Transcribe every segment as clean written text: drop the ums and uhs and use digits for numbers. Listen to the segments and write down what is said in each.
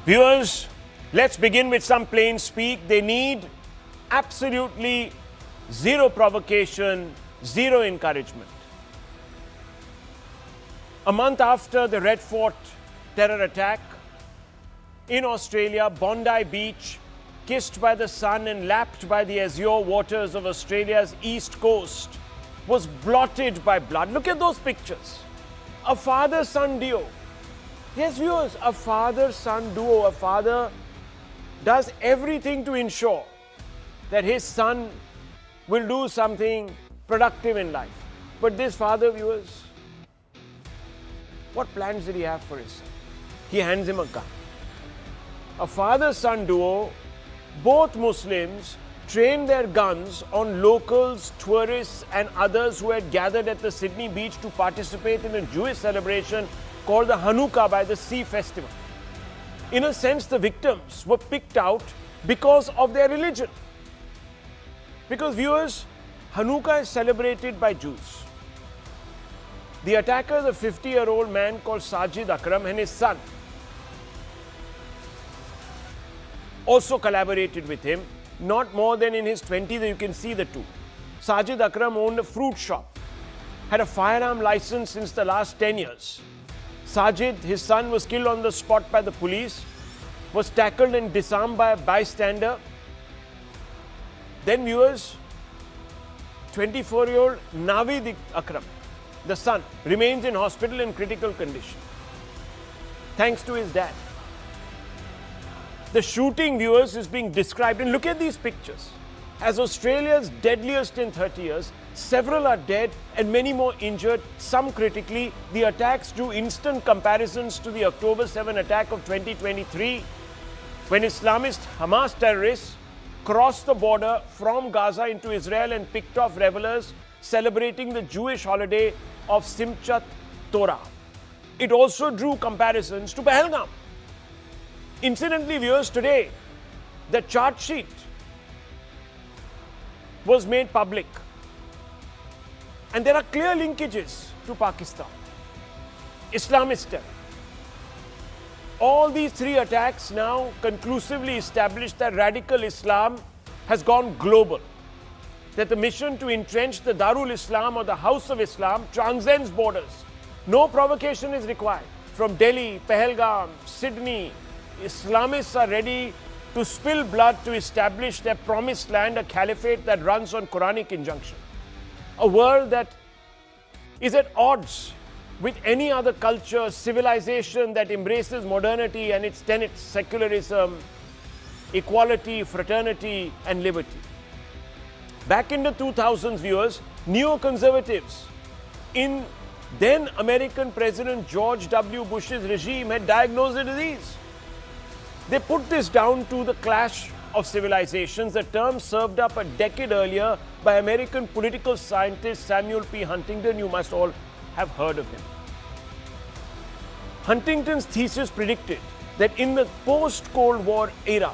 Viewers, let's begin with some plain speak. They need absolutely zero provocation, zero encouragement. A month after the Red Fort terror attack in Australia, Bondi Beach, kissed by the sun and lapped by the azure waters of Australia's east coast, was blotted by blood. Look at those pictures. A father-son duo. Yes, viewers, a father-son duo. A father does everything to ensure that his son will do something productive in life. But this father, viewers, what plans did he have for his son? He hands him a gun. A father-son duo, both Muslims, trained their guns on locals, tourists and others who had gathered at the Sydney beach to participate in a Jewish celebration called the Hanukkah by the Sea Festival. In a sense, the victims were picked out because of their religion. Because viewers, Hanukkah is celebrated by Jews. The attacker is a 50-year-old man called Sajid Akram, and his son also collaborated with him. Not more than in his 20s, you can see the two. Sajid Akram owned a fruit shop, had a firearm license since the last 10 years. Sajid, his son, was killed on the spot by the police, was tackled and disarmed by a bystander. Then viewers, 24-year-old Navid Akram, the son, remains in hospital in critical condition, thanks to his dad. The shooting, viewers, is being described, and look at these pictures, as Australia's deadliest in 30 years. Several are dead and many more injured, some critically. The attacks drew instant comparisons to the October 7 attack of 2023, when Islamist Hamas terrorists crossed the border from Gaza into Israel and picked off revelers celebrating the Jewish holiday of Simchat Torah. It also drew comparisons to Pahalgam. Incidentally, viewers, today, the charge sheet was made public. And there are clear linkages to Pakistan. Islamist terror. All these three attacks now conclusively establish that radical Islam has gone global. That the mission to entrench the Darul Islam or the House of Islam transcends borders. No provocation is required. From Delhi, Pahalgam, Sydney, Islamists are ready to spill blood to establish their promised land, a caliphate that runs on Quranic injunction. A world that is at odds with any other culture, civilization that embraces modernity and its tenets, secularism, equality, fraternity and liberty. Back in the 2000s, viewers, neoconservatives in then American President George W. Bush's regime had diagnosed the disease. They put this down to the clash of civilizations, a term served up a decade earlier by American political scientist Samuel P. Huntington. You must all have heard of him. Huntington's thesis predicted that in the post-Cold War era,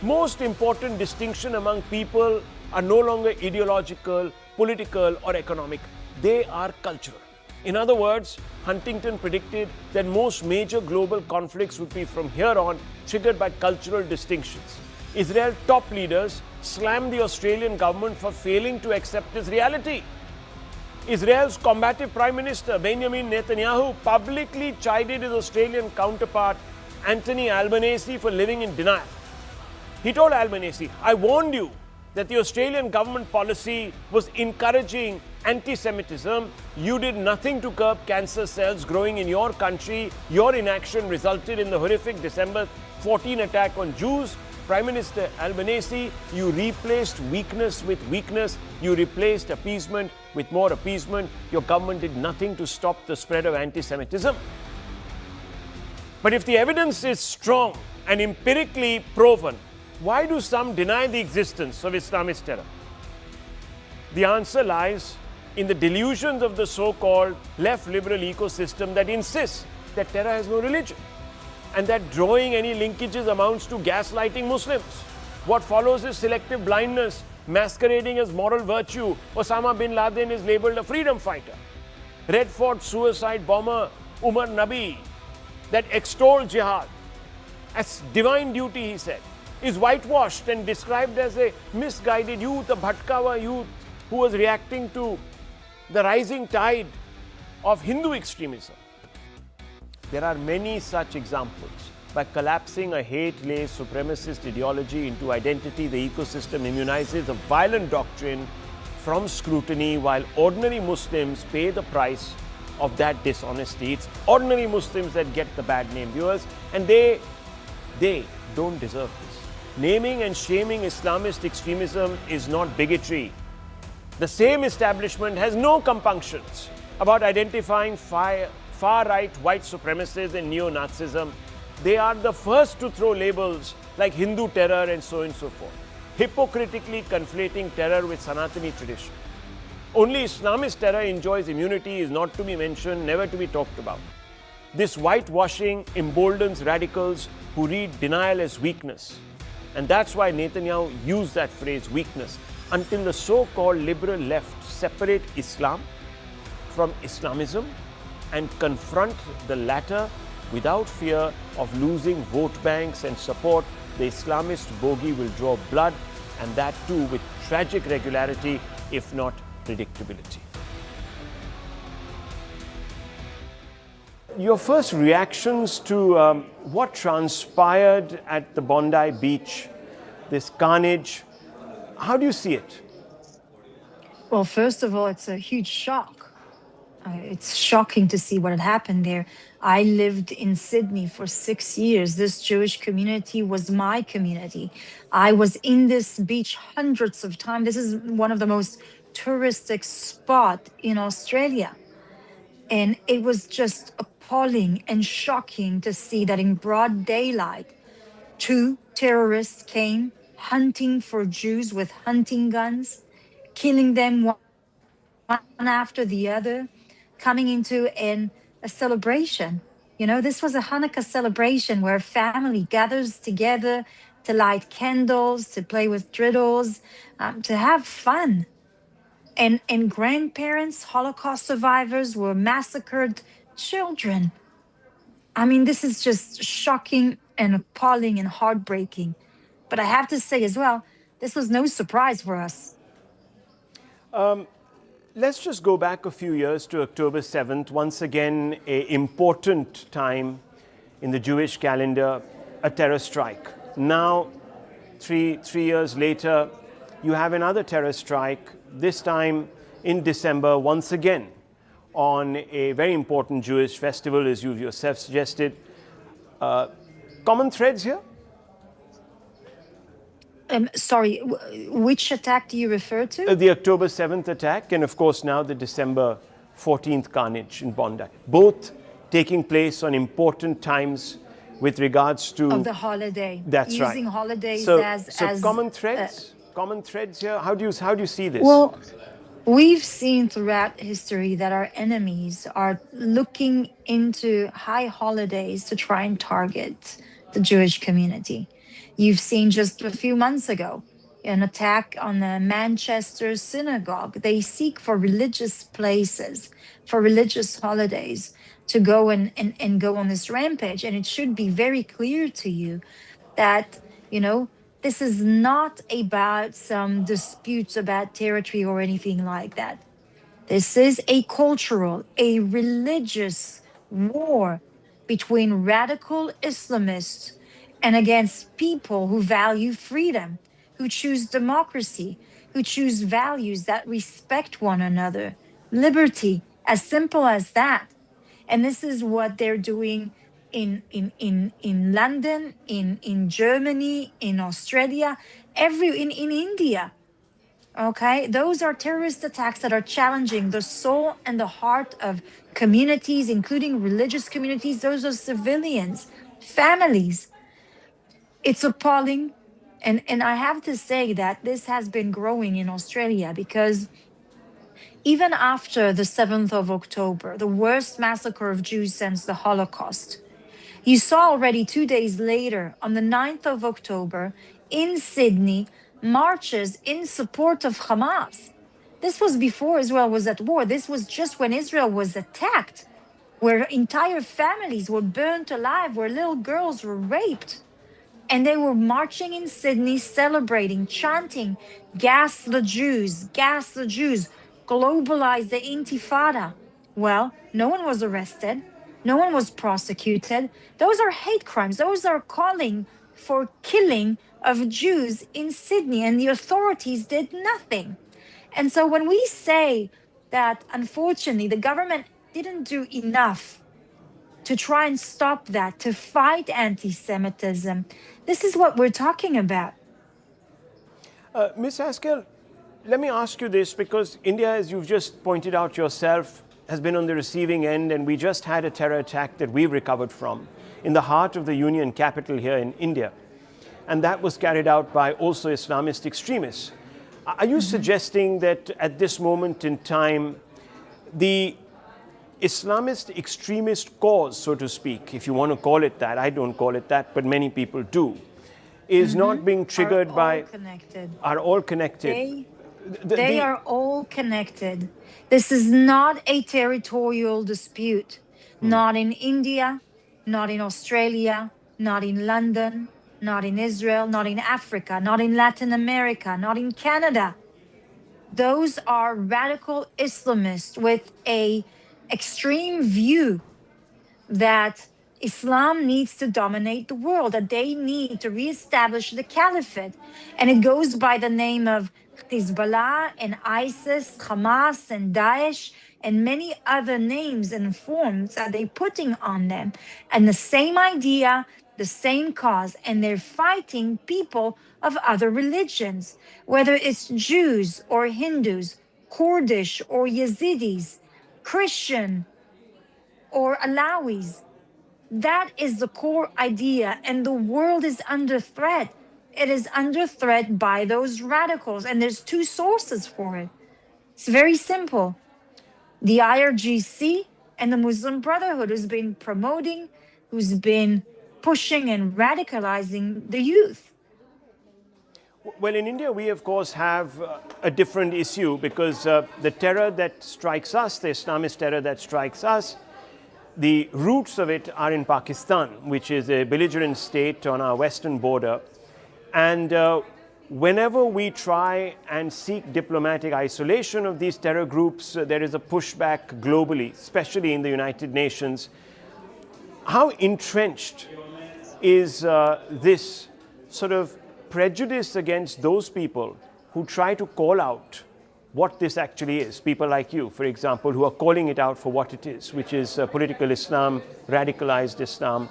most important distinction among people are no longer ideological, political or economic. They are cultural. In other words, Huntington predicted that most major global conflicts would be from here on triggered by cultural distinctions. Israel's top leaders slammed the Australian government for failing to accept this reality. Israel's combative Prime Minister Benjamin Netanyahu publicly chided his Australian counterpart Anthony Albanese for living in denial. He told Albanese, "I warned you that the Australian government policy was encouraging anti-Semitism. You did nothing to curb cancer cells growing in your country. Your inaction resulted in the horrific December 14 attack on Jews. Prime Minister Albanese, you replaced weakness with weakness. You replaced appeasement with more appeasement. Your government did nothing to stop the spread of anti-Semitism." But if the evidence is strong and empirically proven, why do some deny the existence of Islamist terror? The answer lies in the delusions of the so-called left liberal ecosystem that insists that terror has no religion and that drawing any linkages amounts to gaslighting Muslims. What follows is selective blindness, masquerading as moral virtue. Osama bin Laden is labeled a freedom fighter. Red Fort suicide bomber Umar Nabi that extolled jihad as divine duty, he said, is whitewashed and described as a misguided youth, a Bhatkawa youth who was reacting to the rising tide of Hindu extremism. There are many such examples. By collapsing a hate-laced supremacist ideology into identity, the ecosystem immunizes a violent doctrine from scrutiny, while ordinary Muslims pay the price of that dishonesty. It's ordinary Muslims that get the bad name, viewers, and they don't deserve this. Naming and shaming Islamist extremism is not bigotry. The same establishment has no compunctions about identifying far-right white supremacists and neo-Nazism. They are the first to throw labels like Hindu terror and so on and so forth, hypocritically conflating terror with Sanatani tradition. Only Islamist terror enjoys immunity, is not to be mentioned, never to be talked about. This whitewashing emboldens radicals who read denial as weakness. And that's why Netanyahu used that phrase, weakness, until the so-called liberal left separate Islam from Islamism and confront the latter without fear of losing vote banks and support. The Islamist bogey will draw blood, and that too with tragic regularity, if not predictability. Your first reactions to what transpired at the Bondi beach, this carnage, how do you see it? Well, first of all, it's a huge shock. It's shocking to see what had happened there. I lived in Sydney for 6 years. This Jewish community was my community. I was in this beach hundreds of times. This is one of the most touristic spots in Australia. And it was just appalling and shocking to see that in broad daylight, two terrorists came hunting for Jews with hunting guns, killing them one after the other, coming into a celebration. You know, this was a Hanukkah celebration where family gathers together to light candles, to play with driddles, to have fun. And grandparents, Holocaust survivors were massacred, children. I mean, this is just shocking and appalling and heartbreaking. But I have to say as well, this was no surprise for us. Let's just go back a few years to October 7th, once again an important time in the Jewish calendar, a terror strike. Now, three years later, you have another terror strike, this time in December, once again on a very important Jewish festival, as you yourself suggested. Common threads here? Sorry, which attack do you refer to? The October 7th attack, and of course now the December 14th carnage in Bondi. Both taking place on important times with regards to... Of the holiday. That's right. Using holidays so as common threads? Common threads here? How do you see this? Well, we've seen throughout history that our enemies are looking into high holidays to try and target the Jewish community. You've seen just a few months ago an attack on the Manchester synagogue. They seek for religious places, for religious holidays to go and go on this rampage. And it should be very clear to you that, you know, this is not about some disputes about territory or anything like that. This is a cultural, a religious war between radical Islamists and against people who value freedom, who choose democracy, who choose values that respect one another, liberty, as simple as that. And this is what they're doing in London, in Germany, in Australia, in India. Okay, those are terrorist attacks that are challenging the soul and the heart of communities, including religious communities. Those are civilians, families. It's appalling. And I have to say that this has been growing in Australia because even after the 7th of October, the worst massacre of Jews since the Holocaust, you saw already 2 days later, on the 9th of October, in Sydney, marches in support of Hamas. This was before Israel was at war. This was just when Israel was attacked, where entire families were burnt alive, where little girls were raped. And they were marching in Sydney, celebrating, chanting, gas the Jews, gas the Jews, globalize the Intifada. Well, no one was arrested. No one was prosecuted. Those are hate crimes. Those are calling for killing of Jews in Sydney, and the authorities did nothing. And so when we say that, unfortunately, the government didn't do enough to try and stop that, to fight anti Semitism, this is what we're talking about. Ms. Haskel, let me ask you this, because India, as you've just pointed out yourself, has been on the receiving end, and we just had a terror attack that we recovered from in the heart of the Union capital here in India. And that was carried out by also Islamist extremists. Are you suggesting that at this moment in time, the Islamist extremist cause, so to speak, if you want to call it that, I don't call it that, but many people do, is not being triggered by... Are all connected. They are all connected. This is not a territorial dispute. Not in India, not in Australia, not in London, not in Israel, not in Africa, not in Latin America, not in Canada. Those are radical Islamists with a extreme view that Islam needs to dominate the world, that they need to reestablish the caliphate. And it goes by the name of Hezbollah and ISIS, Hamas and Daesh, and many other names and forms that they're putting on them. And the same idea, the same cause, and they're fighting people of other religions, whether it's Jews or Hindus, Kurdish or Yazidis, Christian or Alawis. That is the core idea, and the world is under threat. It is under threat by those radicals, and there's two sources for it. It's very simple. The IRGC and the Muslim Brotherhood, who's been promoting, who's been pushing and radicalizing the youth. Well, in India, we of course have a different issue, because the terror that strikes us, the Islamist terror that strikes us, the roots of it are in Pakistan, which is a belligerent state on our western border. And whenever we try and seek diplomatic isolation of these terror groups, there is a pushback globally, especially in the United Nations. How entrenched is this sort of prejudice against those people who try to call out what this actually is? People like you, for example, who are calling it out for what it is, which is political Islam, radicalized Islam,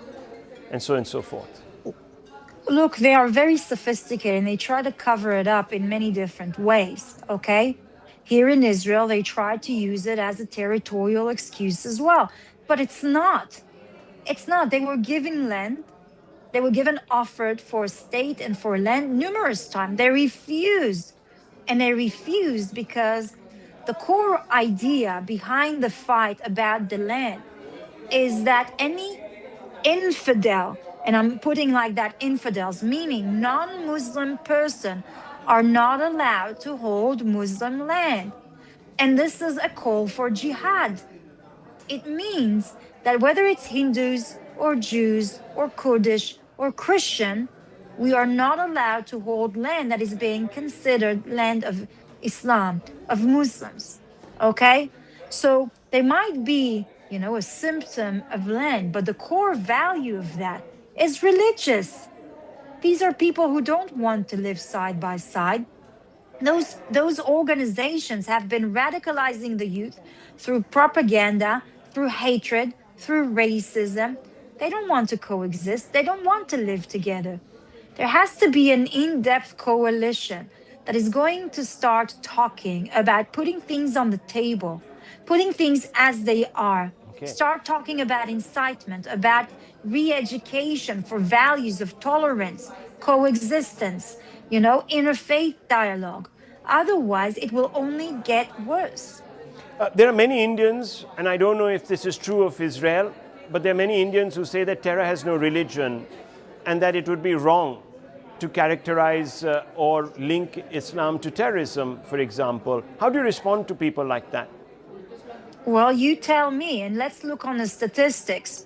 and so on and so forth. Look, they are very sophisticated and they try to cover it up in many different ways, okay? Here in Israel, they try to use it as a territorial excuse as well. But it's not. It's not. They were given land. They were given offered for state and for land numerous times. They refused. And they refused because the core idea behind the fight about the land is that any infidel, and I'm putting like that, infidels, meaning non-Muslim person, are not allowed to hold Muslim land. And this is a call for jihad. It means that whether it's Hindus or Jews or Kurdish or Christian, we are not allowed to hold land that is being considered land of Islam, of Muslims. Okay? So they might be, a symptom of land, but the core value of that is religious. These are people who don't want to live side by side. Those organizations have been radicalizing the youth through propaganda, through hatred, through racism. They don't want to coexist. They don't want to live together. There has to be an in-depth coalition that is going to start talking about putting things on the table, putting things as they are. Okay. Start talking about incitement, about re-education for values of tolerance, coexistence, interfaith dialogue. Otherwise, it will only get worse. There are many Indians, and I don't know if this is true of Israel, but there are many Indians who say that terror has no religion and that it would be wrong to characterize or link Islam to terrorism, for example. How do you respond to people like that? Well, you tell me, and let's look on the statistics.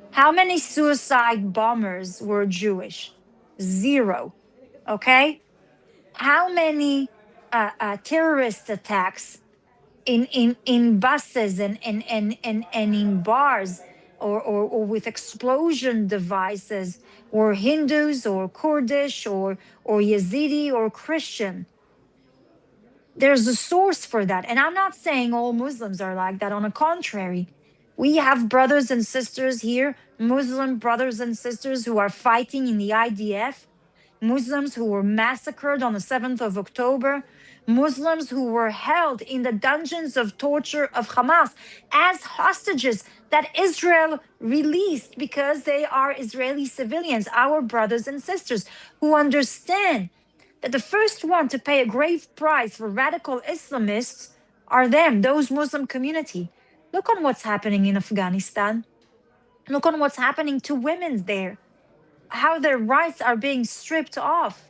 How many suicide bombers were Jewish? Zero. Okay? How many terrorist attacks in buses and in bars, or with explosion devices, or Hindus or Kurdish or Yazidi or Christian? There's a source for that. And I'm not saying all Muslims are like that. On the contrary, we have brothers and sisters here, Muslim brothers and sisters who are fighting in the IDF, Muslims who were massacred on the 7th of October, Muslims who were held in the dungeons of torture of Hamas as hostages that Israel released because they are Israeli civilians, our brothers and sisters who understand that the first one to pay a grave price for radical Islamists are them, those Muslim community. Look on what's happening in Afghanistan. Look on what's happening to women there, how their rights are being stripped off.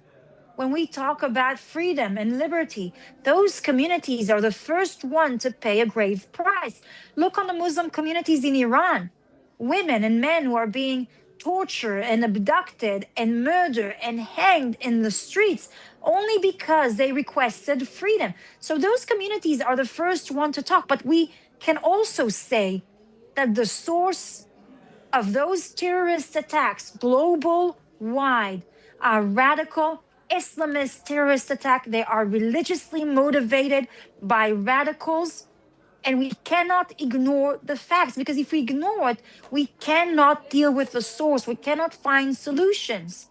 When we talk about freedom and liberty, those communities are the first one to pay a grave price. Look on the Muslim communities in Iran, women and men who are being tortured and abducted and murdered and hanged in the streets only because they requested freedom. So those communities are the first one to talk. But we can also say that the source of those terrorist attacks, global wide, are radical Islamist terrorist attack. They are religiously motivated by radicals. And we cannot ignore the facts, because if we ignore it, we cannot deal with the source. We cannot find solutions.